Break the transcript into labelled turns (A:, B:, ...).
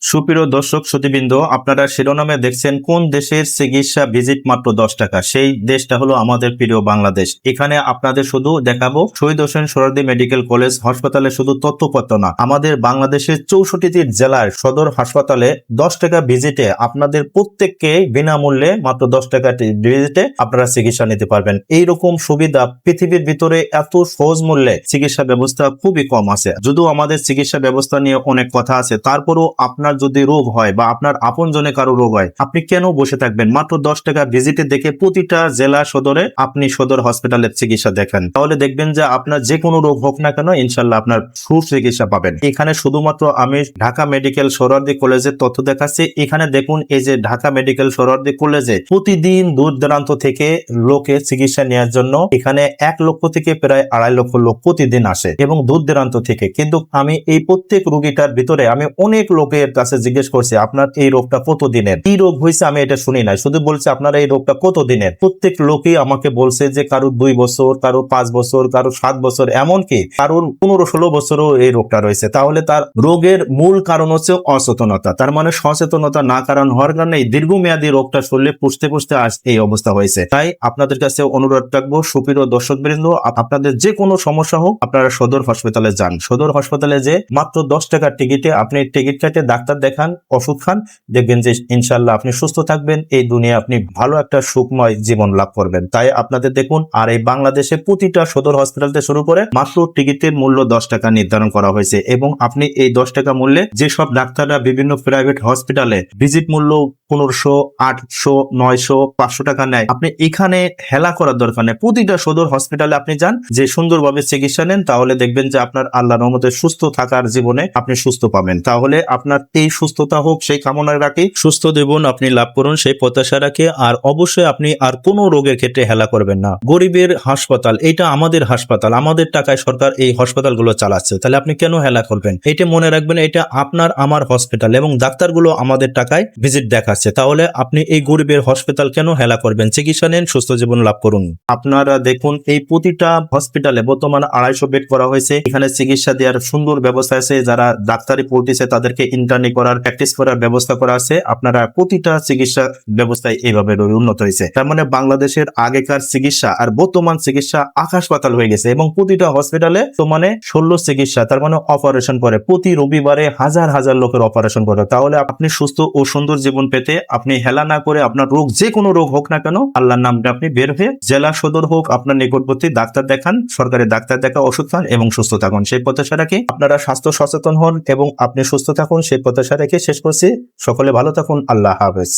A: সুপ্রিয় দর্শক শ্রোতৃবৃন্দ, আপনারা শিরোনামে দেখছেন কোন দেশের চিকিৎসা ভিজিট মাত্র 10 টাকা। সেই দেশটা হলো আমাদের প্রিয় বাংলাদেশ। এখানে আপনাদের শুধু দেখাবো শহীদ হোসেন সোহরাওয়ার্দী মেডিকেল কলেজ হাসপাতালে শুধু তথ্যপত্র না, আমাদের বাংলাদেশের 64টি জেলার সদর হাসপাতালে 10 টাকা ভিজিটে আপনাদের প্রত্যেককে বিনামূল্যে মাত্র 10 টাকা ভিজিটে আপনারা চিকিৎসা নিতে পারবেন। এইরকম সুবিধা পৃথিবীর ভিতরে এত সহজ মূল্যে চিকিৎসা ব্যবস্থা খুবই কম আছে। যদিও আমাদের চিকিৎসা ব্যবস্থা নিয়ে অনেক কথা আছে, তারপরও আপনার যদি রোগ হয় বা আপনার আপনজনে কারো রোগ হয়, আপনি কেন বসে থাকবেন? মাত্র 10 টাকা ভিজিটে দেখে প্রতিটা জেলা সদরে আপনি সদর হসপিটালের চিকিৎসা দেখেন, তাহলে দেখবেন যে আপনার যে কোনো রোগ হোক না কেন ইনশাল্লাহ আপনার সুচিকিৎসা পাবেন। এখানে শুধুমাত্র আমি ঢাকা মেডিকেল সোহরাওয়ার্দী কলেজের তথ্য দেখাচ্ছি। এখানে দেখুন, এই যে ঢাকা মেডিকেল সোহরাওয়ার্দী কলেজে প্রতিদিন দূর দূরান্ত থেকে লোকে চিকিৎসা নেওয়ার জন্য এখানে 1 লক্ষ থেকে প্রায় 2.5 লক্ষ লোক প্রতিদিন আসে এবং দূর দূরান্ত থেকে। কিন্তু আমি এই প্রত্যেক রোগীটার ভিতরে আমি অনেক লোকের কাছে জিজ্ঞেস করছি আপনার এই রোগটা কতদিনের, কি রোগ হয়েছে আমি এটা শুনি নাই, শুধু বলছে আপনার এই রোগটা কতদিনের। প্রত্যেক লোকই আমাকে বলছে যে কারো 2 বছর, কারো 5 বছর, কারো 7 বছর, এমনকি কারোর 15-16 বছরও এই রোগটা রয়েছে। তাহলে তার রোগের মূল কারণ হচ্ছে অসচেতনতা। তার মানে সচেতনতা না কারণ হওয়ার কারণে এই দীর্ঘমেয়াদী রোগটা শরীরে পুষতে পুষতে আজ এই অবস্থা হয়েছে। তাই আপনাদের কাছে অনুরোধ রাখবো সুপ্রিয় দর্শকবৃন্দ, আপনাদের যে কোনো সমস্যা হোক আপনারা সদর হাসপাতালে যান। সদর হাসপাতালে যে মাত্র 10 টাকার টিকিটে আপনি টিকিট কেটে ডাক্তার দেখান, ওষুধ খান, দেখবেন যে ইনশাল্লাহ আপনি সুস্থ থাকবেন। এই দুনিয়া আপনি ভালো একটা সুখময় জীবন লাভ করবেন। তাই আপনাদের দেখুন, আর এই বাংলাদেশে প্রতিটা সদর হসপিটাল থেকে শুরু করে মাত্র টিকিটের মূল্য 10 টাকা নির্ধারণ করা হয়েছে এবং আপনি এই 10 টাকা মূল্যে যেসব ডাক্তাররা বিভিন্ন প্রাইভেট হসপিটালে ভিজিট মূল্য 1500, 800, 900, 500 টাকা নেয়, আপনি এখানে হেলা করার দরকার নেই। প্রতিটা সদর হসপিটালে আপনি যান, যে সুন্দরভাবে চিকিৎসা নেন, তাহলে দেখবেন যে আপনার আল্লাহর রহমতে সুস্থ থাকার জীবনে আপনি সুস্থ পাবেন। তাহলে আপনার এই সুস্থতা হোক সেই কামনা রাখি, সুস্থ জীবন আপনি লাভ করুন সেই প্রত্যাশা রাখি। আর অবশ্যই আপনি আর কোনো রোগের ক্ষেত্রে হেলা করবেন না। গরিবের হাসপাতাল, এটা আমাদের হাসপাতাল, আমাদের টাকায় সরকার এই হাসপাতালগুলো চালাচ্ছে, তাহলে আপনি কেন হেলা করবেন? এটা মনে রাখবেন, এটা আপনার আমার হসপিটাল এবং ডাক্তারগুলো আমাদের টাকায় ভিজিট দেখাচ্ছে। তাহলে আপনি এই গরিবের হসপিটাল কেন হেলা করবেন? চিকিৎসা নেন, সুস্থ জীবন লাভ করুন। আপনারা দেখুন, এই প্রতিটা হসপিটালে বর্তমানে 250 বেড করা হয়েছে। এখানে চিকিৎসা দেওয়ার সুন্দর ব্যবস্থা আছে। যারা ডাক্তারি পড়তেছে তাদেরকে ইন্টার্নি করার, প্র্যাকটিস করার ব্যবস্থা করা আছে। আপনারা প্রতিটা চিকিৎসা ব্যবস্থায় এইভাবে উন্নত হয়েছে। তার মানে বাংলাদেশের আগেকার চিকিৎসা আর বর্তমান চিকিৎসা আকাশ পাতাল হয়ে গেছে এবং প্রতিটা হসপিটালে তো মানে শল্য চিকিৎসা, তার মানে অপারেশন করে প্রতি রবিবারে হাজার হাজার লোকের অপারেশন করে। তাহলে আপনি সুস্থ ও সুন্দর জীবন পেতে আপনি হেলা না করে আপনার রোগ যে কোনো রোগ হোক না কেন আল্লাহর নামটা আপনি বের হয়ে জেলা সদর হোক আপনার নিকটবর্তী ডাক্তার দেখান, সরকারি ডাক্তার দেখা, ওষুধ খান এবং সুস্থ থাকুন সেই প্রত্যাশা রাখি। আপনারা স্বাস্থ্য সচেতন হন এবং আপনি সুস্থ থাকুন সেই প্রত্যাশা রেখে শেষ করছি। সকলে ভালো থাকুন। আল্লাহ হাফেজ।